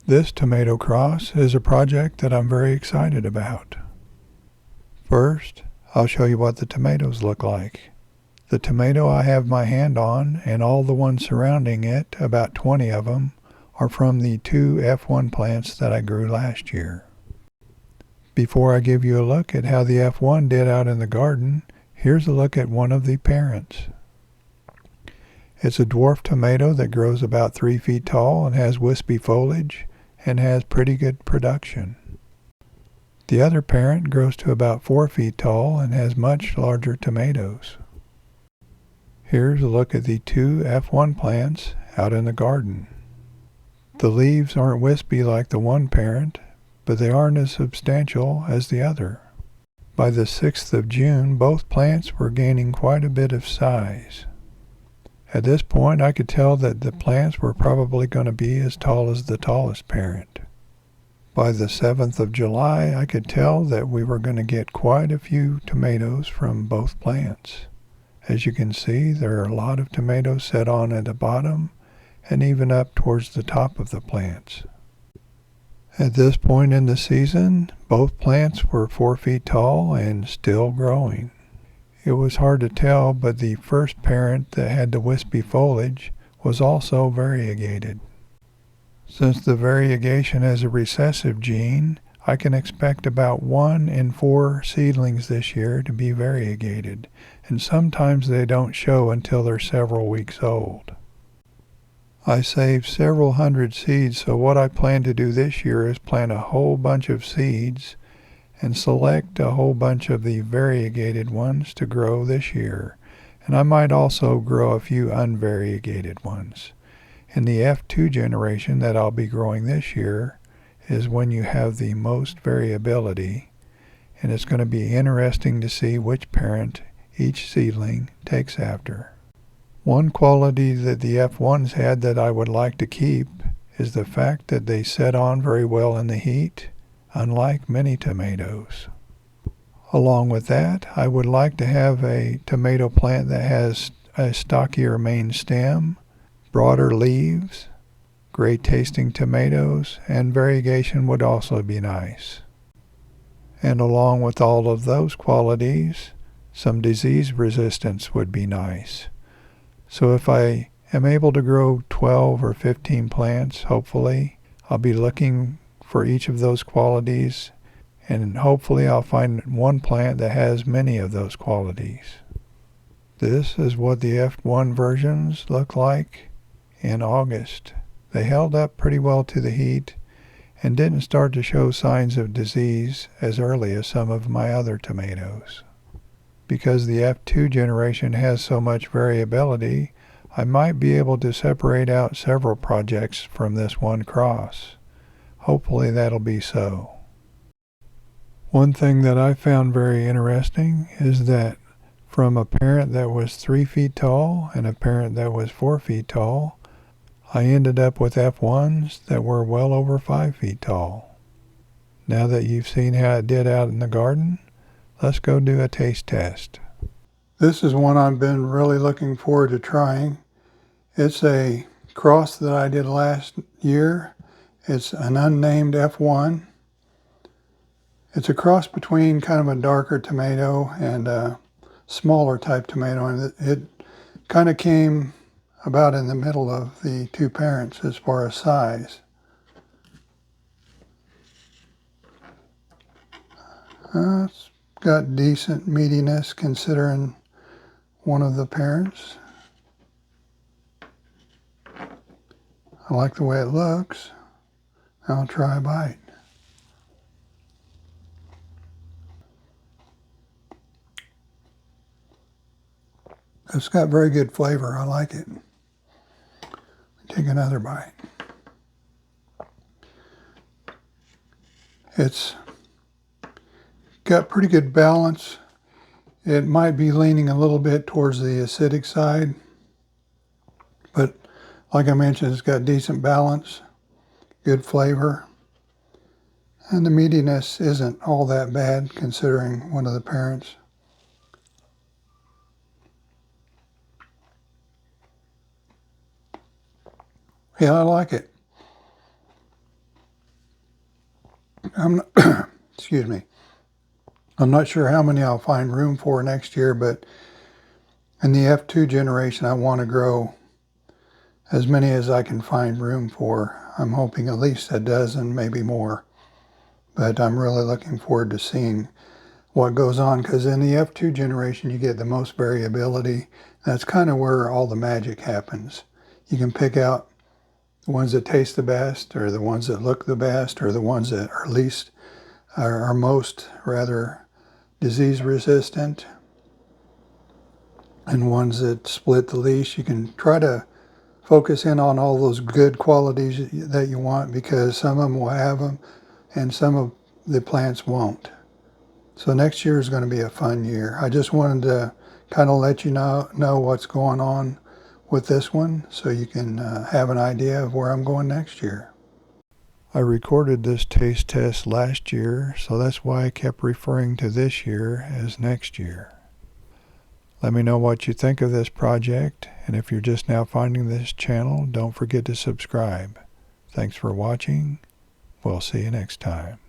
This tomato cross is a project that I'm very excited about. First, I'll show you what the tomatoes look like. The tomato I have my hand on and all the ones surrounding it, about 20 of them, are from the 2 F1 plants that I grew last year. Before I give you a look at how the F1 did out in the garden, here's a look at one of the parents. It's a dwarf tomato that grows about 3 feet tall and has wispy foliage and has pretty good production. The other parent grows to about 4 feet tall and has much larger tomatoes. Here's a look at the 2 F1 plants out in the garden. The leaves aren't wispy like the one parent, but they aren't as substantial as the other. By the 6th of June, both plants were gaining quite a bit of size. At this point, I could tell that the plants were probably going to be as tall as the tallest parent. By the 7th of July, I could tell that we were going to get quite a few tomatoes from both plants. As you can see, there are a lot of tomatoes set on at the bottom and even up towards the top of the plants. At this point in the season, both plants were 4 feet tall and still growing. It was hard to tell, but the first parent that had the wispy foliage was also variegated. Since the variegation has a recessive gene, I can expect about 1 in 4 seedlings this year to be variegated, and sometimes they don't show until they're several weeks old. I saved several hundred seeds, so what I plan to do this year is plant a whole bunch of seeds and select a whole bunch of the variegated ones to grow this year. And I might also grow a few unvariegated ones. In the F2 generation that I'll be growing this year is when you have the most variability, and it's going to be interesting to see which parent each seedling takes after. One quality that the F1s had that I would like to keep is the fact that they set on very well in the heat, unlike many tomatoes. Along with that, I would like to have a tomato plant that has a stockier main stem, broader leaves, great tasting tomatoes, and variegation would also be nice. And along with all of those qualities, some disease resistance would be nice. So if I am able to grow 12 or 15 plants, hopefully, I'll be looking for each of those qualities, and hopefully I'll find one plant that has many of those qualities. This is what the F1 versions look like in August. They held up pretty well to the heat and didn't start to show signs of disease as early as some of my other tomatoes. Because the F2 generation has so much variability, I might be able to separate out several projects from this one cross. Hopefully that'll be so. One thing that I found very interesting is that from a parent that was 3 feet tall and a parent that was 4 feet tall, I ended up with F1s that were well over 5 feet tall. Now that you've seen how it did out in the garden, let's go do a taste test. This is one I've been really looking forward to trying. It's a cross that I did last year. It's an unnamed F1. It's a cross between kind of a darker tomato and a smaller type tomato, and it kind of came about in the middle of the 2 parents as far as size. It's got decent meatiness considering one of the parents. I like the way it looks. I'll try a bite. It's got very good flavor. I like it. Take another bite. It's got pretty good balance. It might be leaning a little bit towards the acidic side, but like I mentioned, it's got decent balance, good flavor, and the meatiness isn't all that bad considering one of the parents. Yeah, I like it. I'm excuse me. I'm not sure how many I'll find room for next year, but in the F2 generation, I want to grow as many as I can find room for. I'm hoping at least a dozen, maybe more. But I'm really looking forward to seeing what goes on, because in the F2 generation, you get the most variability. That's kind of where all the magic happens. You can pick out the ones that taste the best, or the ones that look the best, or the ones that are least, are most rather disease resistant, and ones that split the least. You can try to focus in on all those good qualities that you want, because some of them will have them and some of the plants won't. So next year is going to be a fun year. I just wanted to kind of let you know what's going on with this one, so you can have an idea of where I'm going next year. I recorded this taste test last year, so that's why I kept referring to this year as next year. Let me know what you think of this project, and if you're just now finding this channel, don't forget to subscribe. Thanks for watching. We'll see you next time.